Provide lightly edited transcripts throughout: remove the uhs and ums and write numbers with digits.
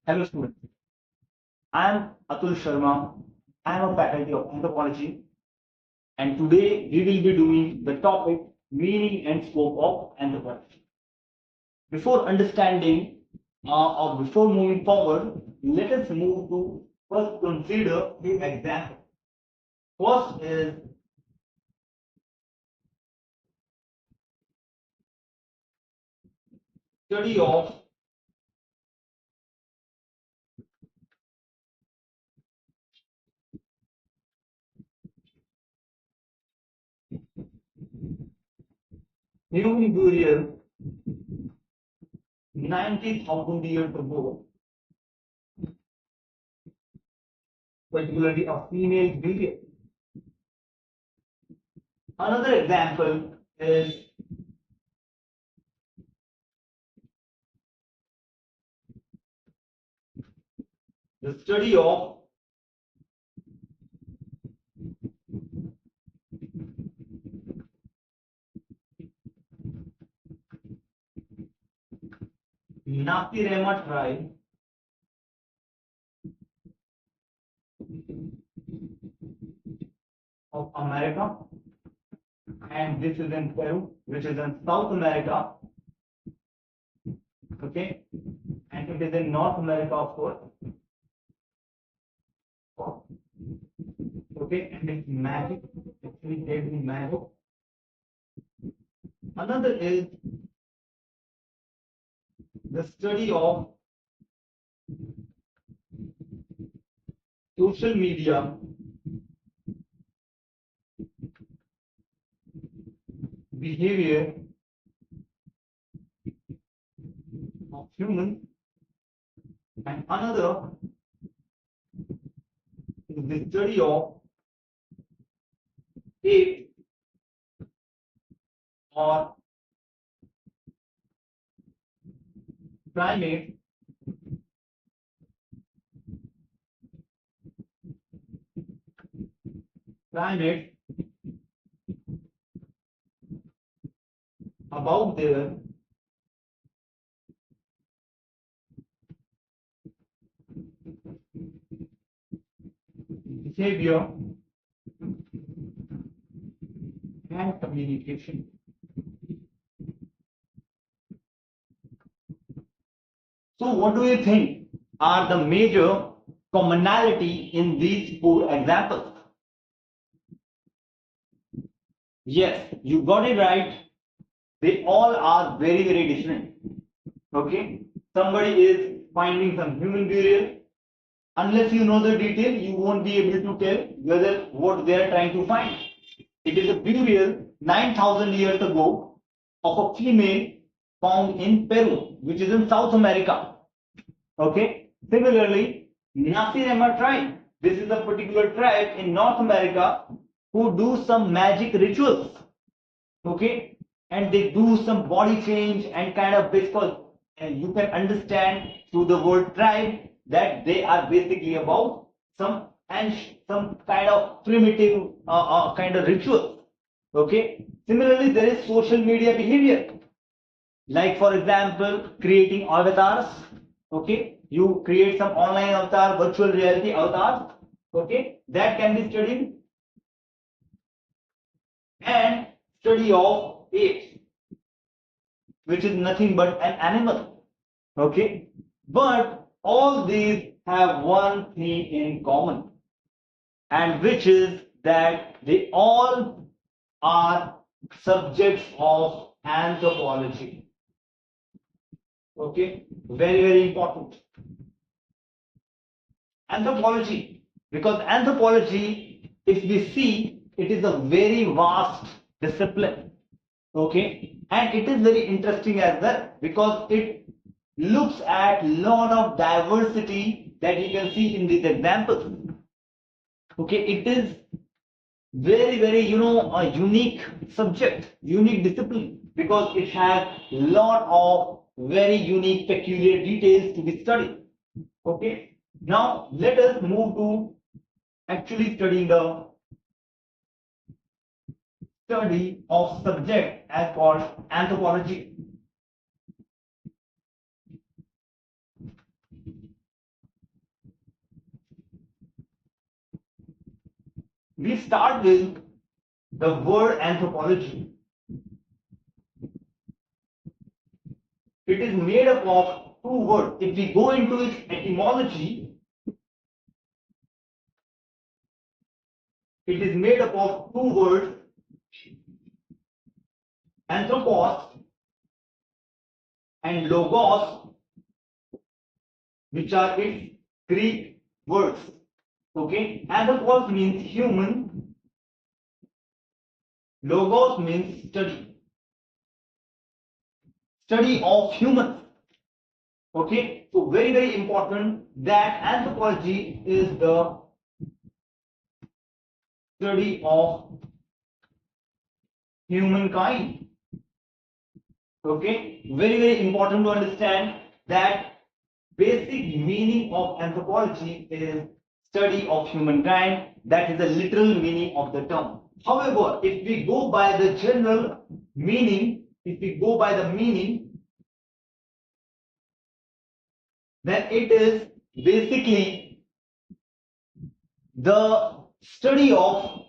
Hello students, I am Atul Sharma. I am a faculty of anthropology and today we will be doing the topic meaning and scope of anthropology. Before understanding or before moving forward, let us move to first consider the example. First is study of human burial 90,000 years ago, particularly a female burial. Another example is the study of Nasirema tribe of America, and this is in Peru, which is in South America. Okay, and it is in North America, of course. Okay, and it's magic. Actually, gave me magic. Another is the study of social media behavior of humans, and another is the study of apes or primates about their behavior and communication. So, what do you think are the major commonality in these four examples? Yes, you got it right. They all are very, very different. Okay, somebody is finding some human burial. Unless you know the detail, you won't be able to tell whether what they are trying to find. It is a burial 9,000 years ago of a female found in Peru, which is in South America. Okay. Similarly, Nasirema tribe. This is a particular tribe in North America who do some magic rituals. Okay, and they do some body change and kind of basically, and you can understand through the word tribe that they are basically about some and some kind of primitive kind of rituals. Okay, similarly, there is social media behavior, like for example, creating avatars. Okay, you create some online avatar, virtual reality avatars. Okay, that can be studied, and study of apes, which is nothing but an animal. Okay, but all these have one thing in common, and which is that they all are subjects of anthropology. Okay, very, very important. Anthropology, because anthropology, if we see, it is a very vast discipline. Okay, and it is very interesting as well because it looks at lot of diversity that you can see in these examples. Okay, it is very, very, a unique subject, unique discipline, because it has lot of very unique peculiar details to be studied. Okay, now let us move to actually studying the study of subject as called anthropology. we start with the word anthropology. It is made up of two words. If we go into its etymology, it is made up of two words, anthropos and logos, which are its Greek words. Okay, anthropos means human, logos means study of humans. Okay, so very important that anthropology is the study of humankind. Okay, very important to understand that basic meaning of anthropology is study of humankind. That is the literal meaning of the term. However, if we go by the general meaning, then it is basically the study of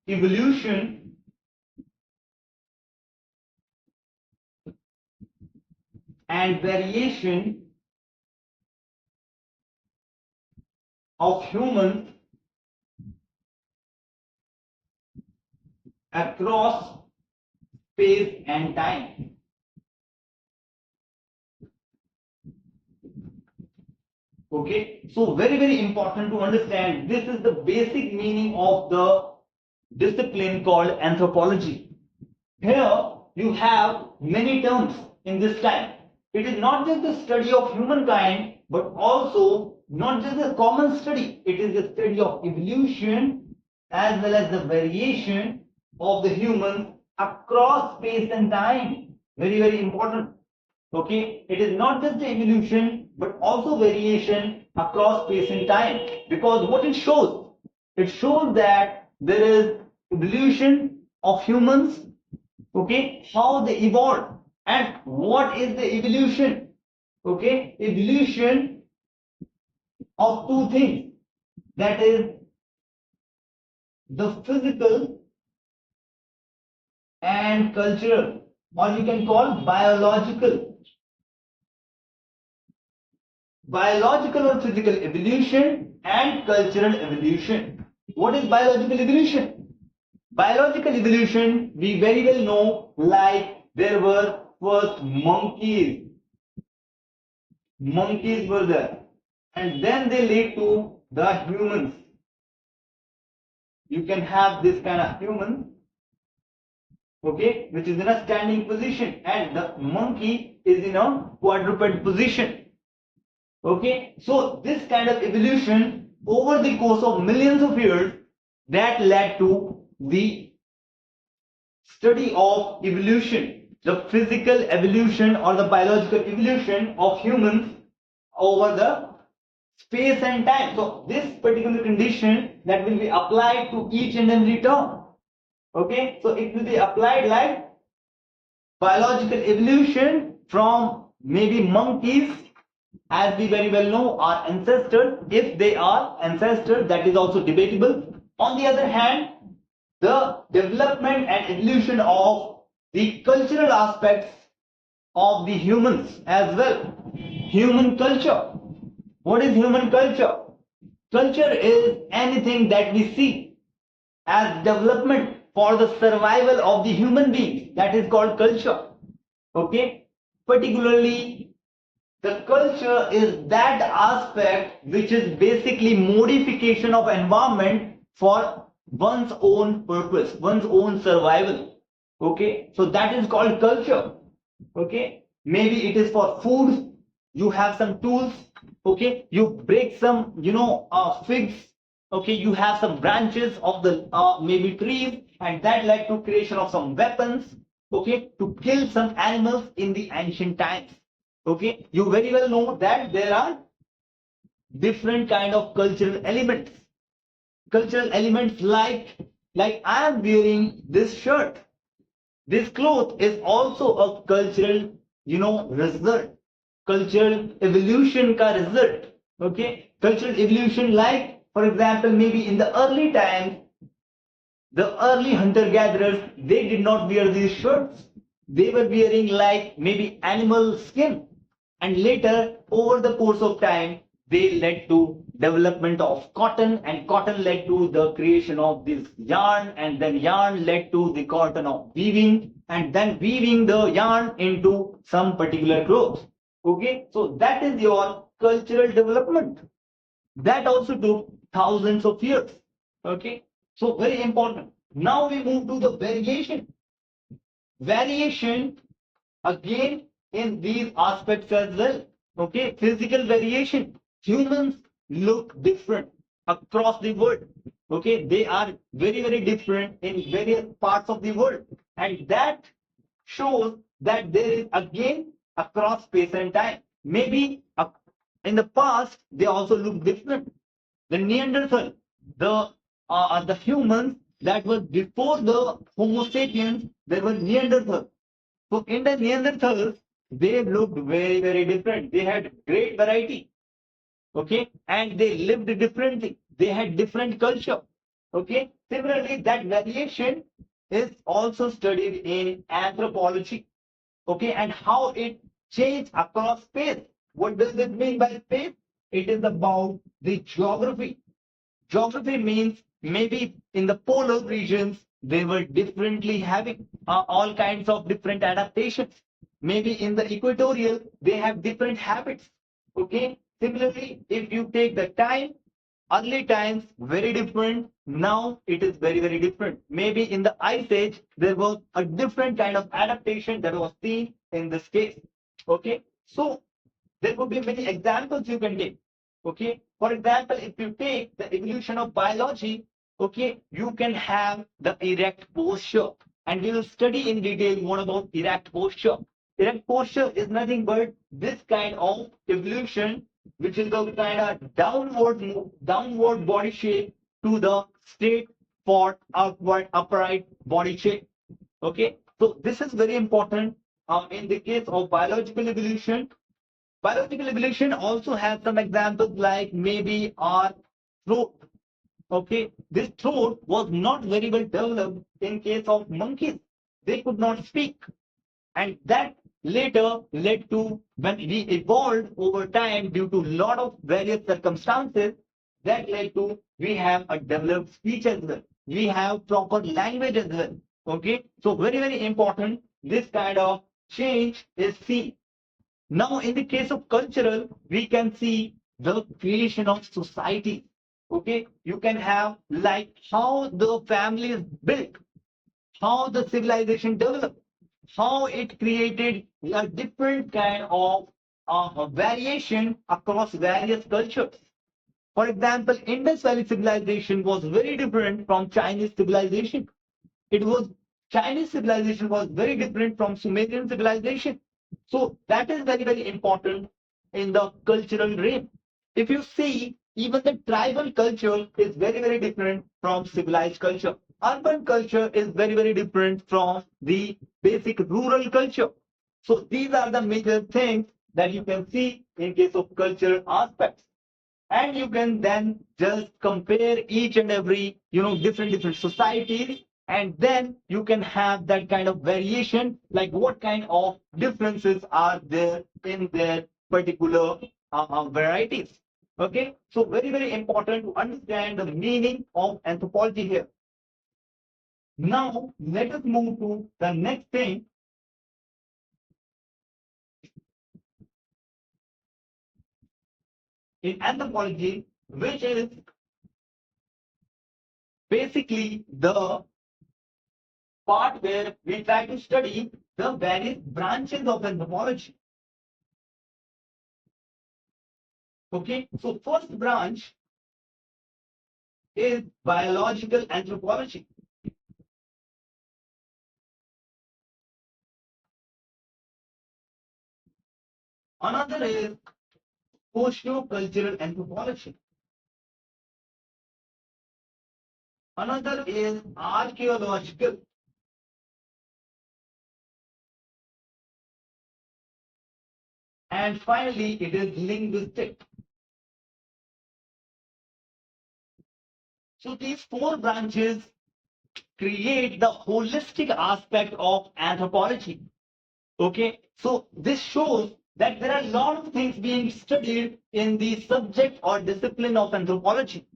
evolution and variation of humans across space and time. Okay, so very important to understand. This is the basic meaning of the discipline called anthropology. Here you have many terms in this time. It is not just the study of humankind, but also not just a common study. It is the study of evolution as well as the variation of the humans across space and time. Very important. Okay, it is not just the evolution but also variation across space and time, because what it shows that there is evolution of humans. Okay, how they evolved and what is the evolution. Okay, evolution of two things, that is the physical and cultural, or you can call biological or physical evolution and cultural evolution. What is biological evolution? Biological evolution, we very well know, like there were first monkeys were there, and then they lead to the humans. You can have this kind of human, okay, which is in a standing position, and the monkey is in a quadruped position. Okay, so this kind of evolution over the course of millions of years, that led to the study of evolution, the physical evolution or the biological evolution of humans over the space and time. So this particular condition that will be applied to each and every term. Okay, so it will be applied like biological evolution from maybe monkeys, as we very well know, are ancestors. If they are ancestors, that is also debatable. On the other hand, the development and evolution of the cultural aspects of the humans as well. Human culture. What is human culture? Culture is anything that we see as development for the survival of the human beings. That is called culture. Okay, particularly the culture is that aspect which is basically modification of environment for one's own purpose, one's own survival. Okay, so that is called culture. Okay, maybe it is for food. You have some tools. Okay, you break some figs. Okay, you have some branches of the maybe trees, and that led to creation of some weapons. Okay, to kill some animals in the ancient times. Okay, you very well know that there are different kind of cultural elements. Cultural elements like I am wearing this shirt. This cloth is also a cultural, result, cultural evolution ka result. Okay, cultural evolution, like for example, maybe in the early times, the early hunter gatherers, they did not wear these shirts. They were wearing like maybe animal skin, and later over the course of time they led to development of cotton, and cotton led to the creation of this yarn, and then yarn led to the cotton of weaving, and then weaving the yarn into some particular clothes. Okay, so that is your cultural development. That also took thousands of years. Okay, so very important. Now we move to the variation. Variation again in these aspects as well. Okay, physical variation. Humans look different across the world. Okay, they are very different in various parts of the world, and that shows that there is again across space and time. Maybe in the past they also look different. The Neanderthal, the humans that were before the Homo sapiens, they were Neanderthal. So in the Neanderthals, they looked very different. They had great variety. Okay, and they lived differently. They had different culture. Okay, similarly, that variation is also studied in anthropology. Okay, and how it changed across space. What does it mean by space? It is about the geography. Geography means maybe in the polar regions they were differently having all kinds of different adaptations. Maybe in the equatorial they have different habits. Okay. Similarly, if you take the time, early times very different. Now it is very different. Maybe in the ice age there was a different kind of adaptation that was seen in this case. Okay. So there could be many examples you can take. Okay, for example, if you take the evolution of biology, okay, you can have the erect posture, and we will study in detail what about erect posture. Erect posture is nothing but this kind of evolution, which is the kind of downward body shape to the straight for upward upright body shape. Okay, so this is very important in the case of biological evolution. Biological evolution also has some examples like maybe our throat. Okay, this throat was not very well developed in case of monkeys. They could not speak, and that later led to when we evolved over time due to lot of various circumstances. That led to we have a developed speech as well. We have proper language as well. Okay, so very important. This kind of change is seen. Now, in the case of cultural, we can see the creation of society. Okay, you can have like how the family is built, how the civilization developed, how it created a different kind of variation across various cultures. For example, Indus Valley civilization was very different from Chinese civilization. It was Chinese civilization was very different from Sumerian civilization. So that is very important in the cultural realm. If you see, even the tribal culture is very different from civilized culture. Urban culture is very different from the basic rural culture. So these are the major things that you can see in case of cultural aspects, and you can then just compare each and every different societies, and then you can have that kind of variation, like what kind of differences are there in their particular varieties. Okay, so very important to understand the meaning of anthropology here. Now let us move to the next thing in anthropology, which is basically the part where we try to study the various branches of anthropology. Okay, so first branch is biological anthropology. Another is socio-cultural anthropology. Another is archaeological. And finally, it is linguistic. So these four branches create the holistic aspect of anthropology. Okay, so this shows that there are a lot of things being studied in the subject or discipline of anthropology.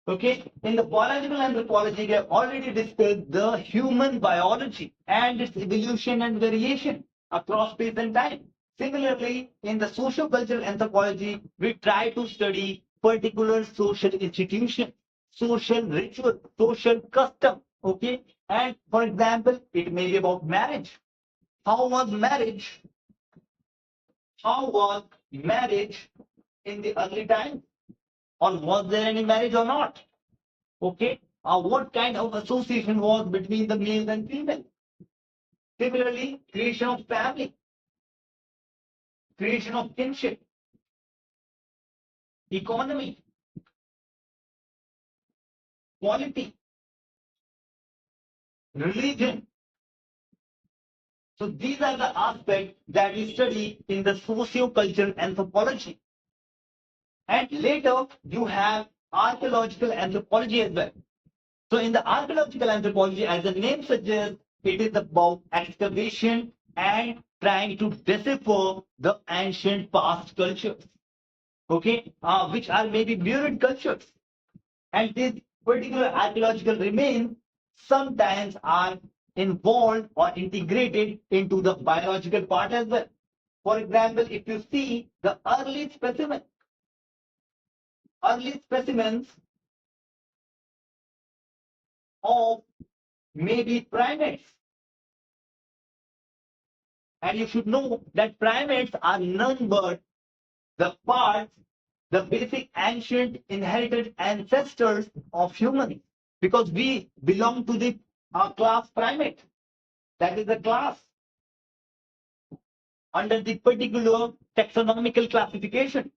Okay, in the biological anthropology, we have already discussed the human biology and its evolution and variation across space and time. Similarly, in the socio-cultural anthropology, we try to study particular social institution, social ritual, social custom. Okay, and for example, it may be about marriage. How was marriage? How was marriage in the early times? Or was there any marriage or not? Okay, what kind of association was between the male and female? Similarly, creation of family, creation of kinship, economy, quality, religion. So these are the aspects that we study in the socio-cultural anthropology. And later you have archaeological anthropology as well. So in the archaeological anthropology, as the name suggests, it is about excavation and trying to decipher the ancient past cultures, okay, which are maybe buried cultures. And these particular archaeological remains sometimes are involved or integrated into the biological part as well. For example, if you see the early specimens of maybe primates, and you should know that primates are none but the parts, the basic ancient inherited ancestors of humans, because we belong to the class primate. That is the class under the particular taxonomical classification.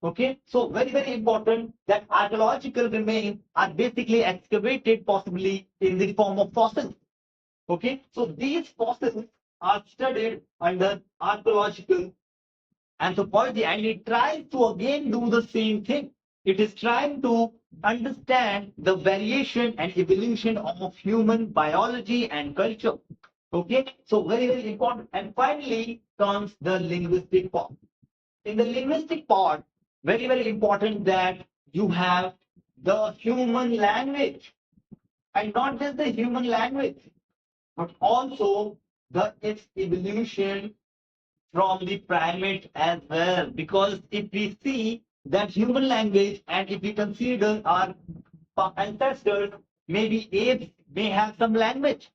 Okay, so very, very important that archaeological remains are basically excavated possibly in the form of fossils. Okay, so these fossils are studied under archaeological anthropology, and it tries to again do the same thing. It is trying to understand the variation and evolution of human biology and culture. Okay, so very, very important. And finally comes the linguistic part. In the linguistic part, very, very important that you have the human language, and not just the human language, but also its evolution from the primate as well. Because if we see that human language, and if we consider our ancestors, maybe apes may have some language,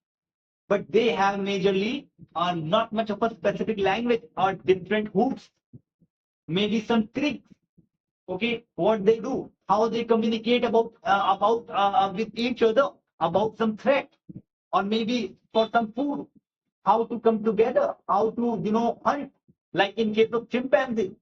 but they have majorly not much of a specific language or different hoots, maybe some tricks. Okay, what they do, how they communicate about with each other about some threat, or maybe for some food, how to come together, how to hunt. Like in case of chimpanzees,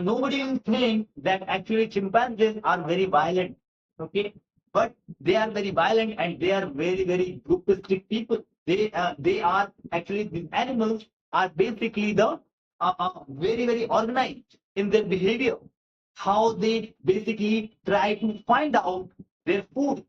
nobody will think that actually chimpanzees are very violent. Okay, but they are very violent, and they are very, very groupistic people. They are actually, these animals are basically the very, very organized in their behavior, how they basically try to find out their food,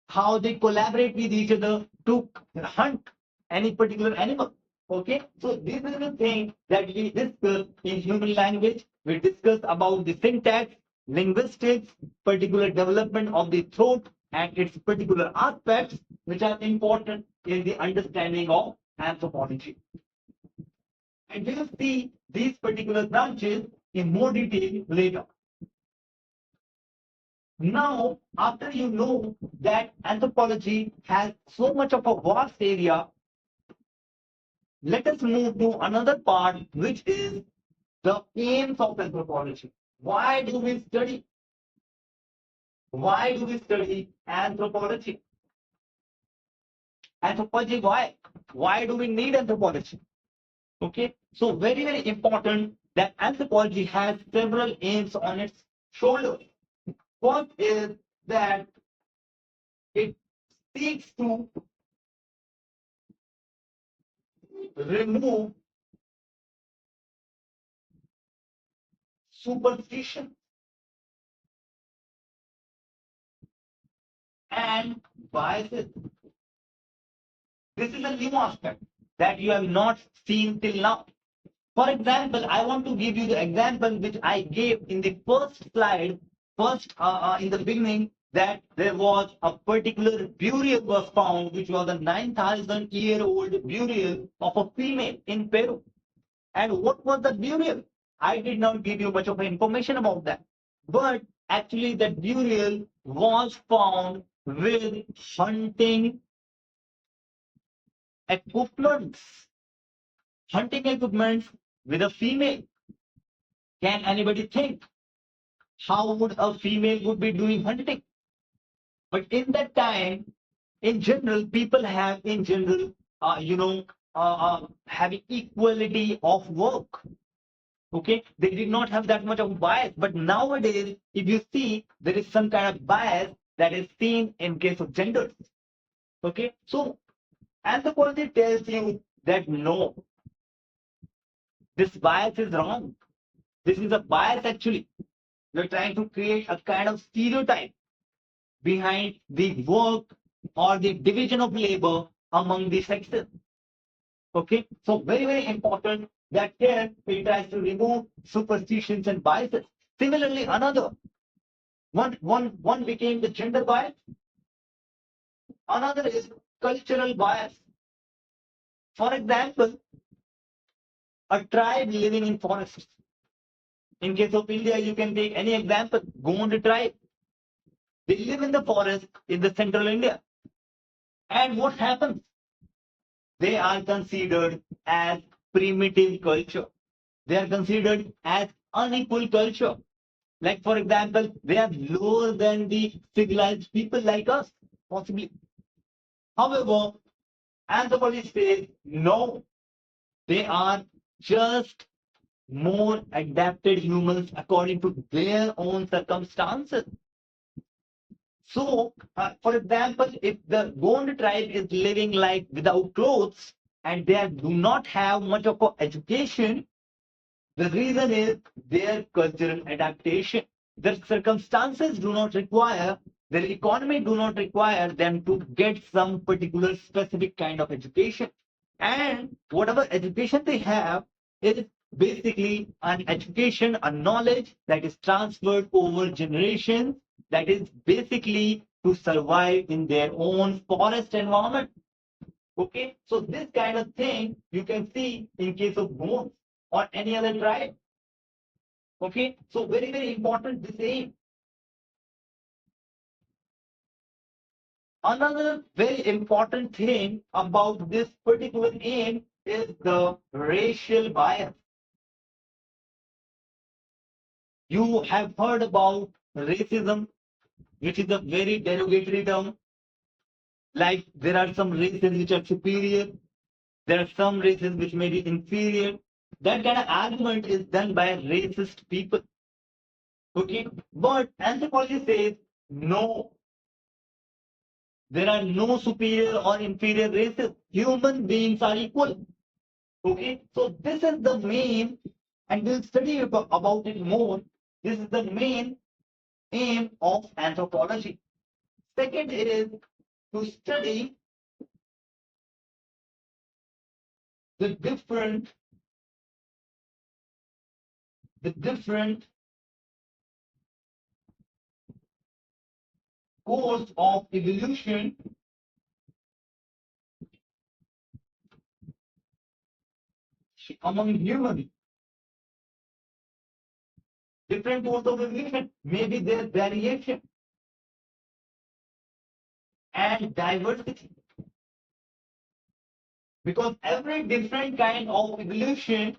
how they collaborate with each other to hunt any particular animal. Okay, so this is the thing that we discuss in human language. We discuss about the syntax, linguistics, particular development of the throat, and its particular aspects, which are important in the understanding of anthropology. And we will see these particular branches in more detail later. Now, after you know that anthropology has so much of a vast area, let us move to another part, which is the aims of anthropology. Why do we study? Why do we study anthropology? Anthropology, why? Why do we need anthropology? Okay, so very, very important that anthropology has several aims on its shoulders. First is that it seeks to remove superstition and biases. This is a new aspect that you have not seen till now. For example, I want to give you the example which I gave in the first slide, in the beginning, that there was a particular burial was found, which was a 9,000-year-old burial of a female in Peru. And what was the burial? I did not give you much of information about that. But actually, that burial was found with hunting equipments. Hunting equipments with a female. Can anybody think how would a female would be doing hunting? But in that time, in general, people have in general, having equality of work. Okay, they did not have that much of bias. But nowadays, if you see, there is some kind of bias that is seen in case of genders. Okay, so anthropology tells you that no, this bias is wrong. This is a bias actually. You're trying to create a kind of stereotype behind the work or the division of labor among the sexes. Okay, so very, very important that here it tries to remove superstitions and biases. Similarly, another one became the gender bias, another is cultural bias. For example, a tribe living in forests. In case of India, you can take any example, Gond tribe. They live in the forest in the central India. And what happens? They are considered as primitive culture. They are considered as unequal culture. Like, for example, they are lower than the civilized people like us, possibly. However, anthropology says no, they are just more adapted humans according to their own circumstances. So, for example, if the Gond tribe is living like without clothes and they do not have much of an education, the reason is their cultural adaptation. Their circumstances do not require, their economy do not require them to get some particular specific kind of education. And whatever education they have is basically an education, a knowledge that is transferred over generations, that is basically to survive in their own forest environment. Okay, so this kind of thing you can see in case of Moors or any other tribe. Okay, so very, very important the same. Another very important thing about this particular aim is the racial bias. You have heard about racism, which is a very derogatory term. Like there are some races which are superior, there are some races which may be inferior. That kind of argument is done by racist people. Okay, but anthropology says no, there are no superior or inferior races. Human beings are equal. Okay, so this is the main, and we'll study about it more. This is the main aim of anthropology. Second is to study the different course of evolution among humans. Different course of evolution, maybe their variation and diversity. Because every different kind of evolution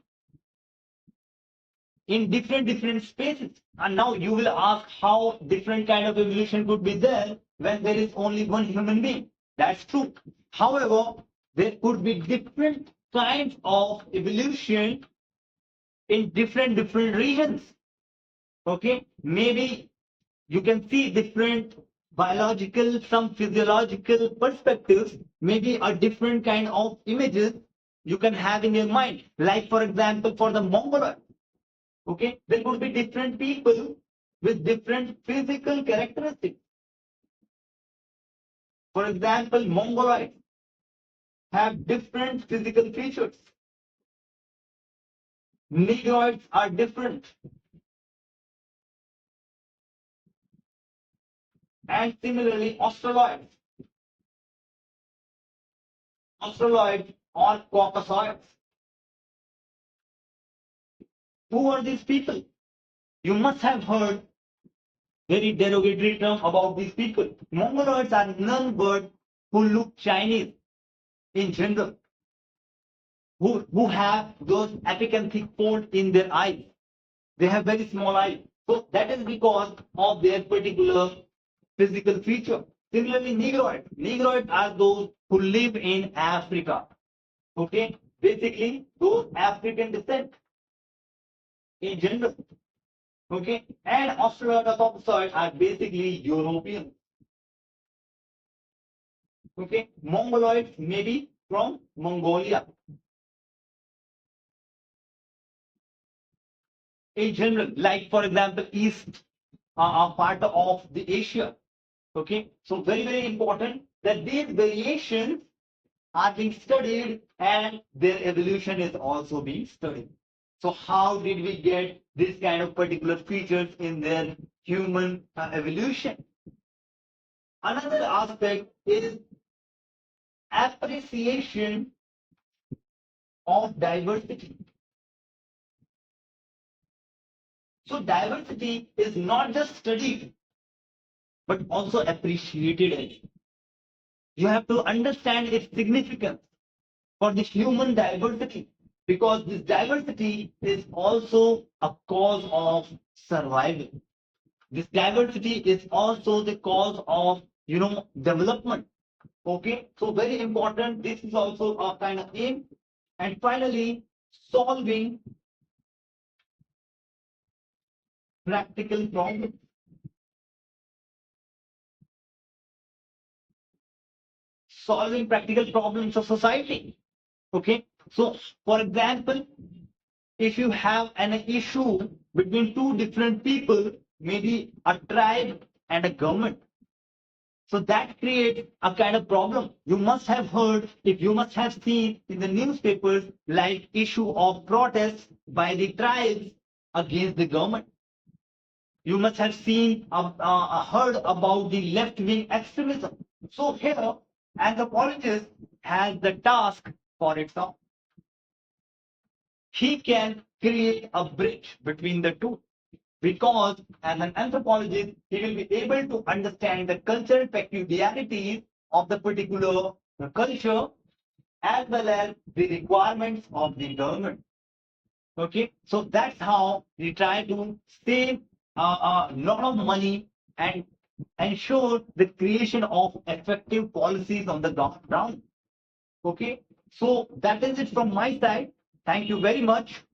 in different spaces. And now you will ask how different kind of evolution could be there when there is only one human being. That's true. However, there could be different kinds of evolution in different regions. Okay, maybe you can see different biological, some physiological perspectives, maybe a different kind of images you can have in your mind. Like for example, for the mongoloid. Okay, there could be different people with different physical characteristics. For example, Mongoloids have different physical features. Negroids are different. And similarly, Australoids or Caucasoids. Who are these people? You must have heard very derogatory term about these people. Mongoloids are none but who look Chinese in general, who have those apicanthic folds in their eyes. They have very small eyes. So that is because of their particular physical feature. Similarly, Negroids are those who live in Africa. Okay, basically those African descent in general. Okay, and Australopithecus are basically European. Okay, Mongoloids may be from Mongolia. In general, like for example, east part of the Asia. Okay, so very important that these variations are being studied and their evolution is also being studied. So how did we get this kind of particular features in their human evolution? Another aspect is appreciation of diversity. So diversity is not just studied, but also appreciated. You have to understand its significance for the human diversity, because this diversity is also a cause of survival. This diversity is also the cause of development. Okay, so very important. This is also a kind of aim. And finally, solving practical problems. Solving practical problems of society. Okay, so for example, if you have an issue between two different people, maybe a tribe and a government, so that creates a kind of problem. You must have heard, if you must have seen in the newspapers, like issue of protests by the tribes against the government. You must have seen, heard about the left-wing extremism. So here, anthropologist has the task for itself. He can create a bridge between the two, because as an anthropologist, he will be able to understand the cultural peculiarities of the particular culture as well as the requirements of the government. Okay, so that's how we try to save a lot of money and ensure the creation of effective policies on the ground. Okay, so that is it from my side. Thank you very much.